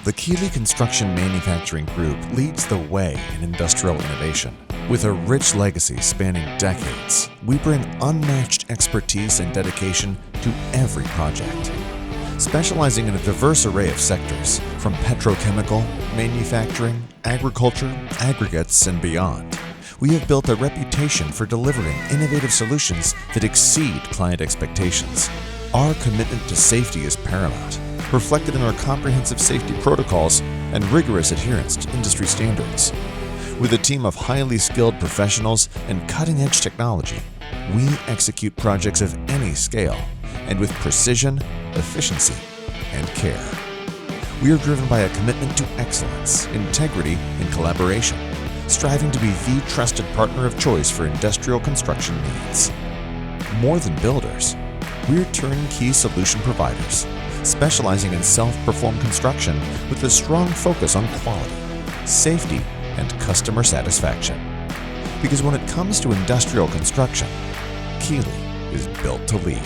The Keeley Construction Manufacturing Group leads the way in industrial innovation. With a rich legacy spanning decades, we bring unmatched expertise and dedication to every project. Specializing in a diverse array of sectors, from petrochemical, manufacturing, agriculture, aggregates, and beyond, we have built a reputation for delivering innovative solutions that exceed client expectations. Our commitment to safety is paramount, reflected in our comprehensive safety protocols and rigorous adherence to industry standards. With a team of highly skilled professionals and cutting-edge technology, we execute projects of any scale and with precision, efficiency, and care. We are driven by a commitment to excellence, integrity, and collaboration, striving to be the trusted partner of choice for industrial construction needs. More than builders, we're turnkey solution providers, specializing in self-performed construction with a strong focus on quality, safety, and customer satisfaction. Because when it comes to industrial construction, Keeley is built to lead.